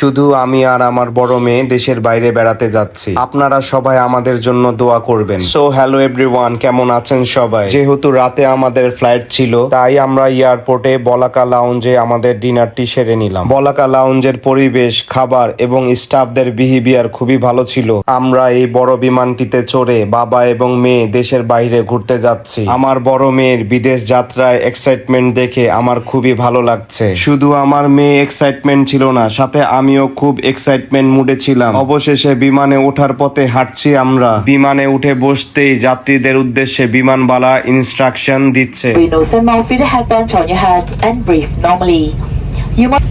শুধু আমি আর আমার বড় মেয়ে দেশের বাইরে বেড়াতে যাচ্ছি। আপনারা সবাই আমাদের জন্য দোয়া করবেন। সো হ্যালো এভরিওয়ান, কেমন আছেন সবাই? যেহেতু রাতে আমাদের ফ্লাইট ছিল, তাই আমরা এয়ারপোর্টে বলাকা লাউঞ্জে আমাদের ডিনারটি সেরে নিলাম। বলাকা লাউঞ্জের পরিবেশ, খাবার এবং স্টাফদের বিহেভিয়ার খুবই ভালো ছিল। আমরা এই বড় বিমানটিতে চড়ে বাবা এবং মেয়ে দেশের বাইরে ঘুরতে যাচ্ছি। আমার বড় মেয়ের বিদেশ যাত্রায় এক্সাইটমেন্ট দেখে আমার খুবই ভালো লাগছে। শুধু আমার মেয়ে এক্সাইটমেন্ট ছিল না, সাথে আমিও খুব এক্সাইটমেন্ট মুডে ছিলাম। অবশেষে বিমানে ওঠার পথে হাঁটছি আমরা। বিমানে উঠে বসতেই যাত্রীদের উদ্দেশ্যে বিমানবালা ইনস্ট্রাকশন দিচ্ছে। We know the mouth with the headband on your head and breathe normally. You must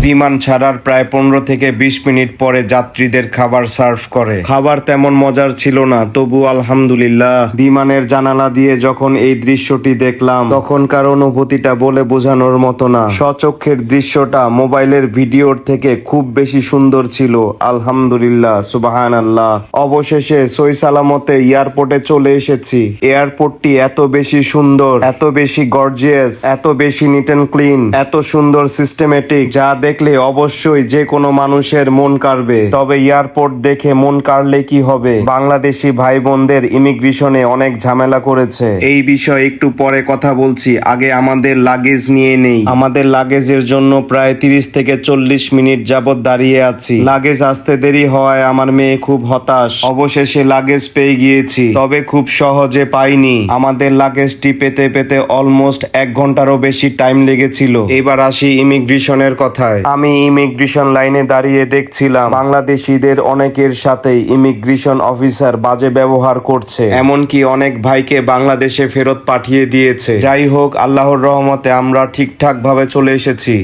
বিমান ছাড়ার প্রায় 15 থেকে 20 মিনিট পরে যাত্রীদের খাবার সার্ভ করে। খাবার তেমন মজার ছিল না, তবু আলহামদুলিল্লাহ। বিমানের জানালা দিয়ে যখন এই দৃশ্যটি দেখলাম, তখনকার অনুভূতিটা বলে বোঝানোর মতো না। স্বচক্ষের দৃশ্যটা মোবাইলের ভিডিওর থেকে খুব বেশি সুন্দর ছিল। আলহামদুলিল্লাহ, সুবহানাল্লাহ। অবশেষে সই সালামতে এয়ারপোর্টে চলে এসেছি। এয়ারপোর্টটি এত বেশি সুন্দর, এত বেশি গর্জিয়াস, এত বেশি নিট এন্ড ক্লিন, এত সুন্দর সিস্টেমেটিক, যা দেখলে অবশ্যই যে কোনো মানুষের মন কাড়বে। তবে এয়ারপোর্ট দেখে মন কাড়লে কি হবে, বাংলাদেশি ভাই বোনদের ইমিগ্রেশনে অনেক ঝামেলা করেছে। এই বিষয়ে একটু পরে কথা বলছি, আগে আমাদের লাগেজ নিয়ে নেই। আমাদের লাগেজের জন্য প্রায় 30 থেকে 40 মিনিট যাবত দাঁড়িয়ে আছি। লাগেজ আসতে দেরি হওয়ায় আমার মেয়ে খুব হতাশ। অবশেষে লাগেজ পেয়ে গিয়েছি, তবে খুব সহজে পাইনি। আমাদের লাগেজটি পেতে পেতে অলমোস্ট 1 ঘন্টারও বেশি টাইম লেগেছিল। এবার আসি ইমিগ্রেশনের কথায়। আমি ইমিগ্রেশন লাইনে দাঁড়িয়ে দেখছিলাম বাংলাদেশিদের অনেকের সাথেই ইমিগ্রেশন অফিসার বাজে ব্যবহার করছে, এমনকি অনেক ভাইকে বাংলাদেশে ফেরত পাঠিয়ে দিয়েছে। যাই হোক, আল্লাহর রহমতে আমরা ঠিকঠাক ভাবে চলে এসেছি।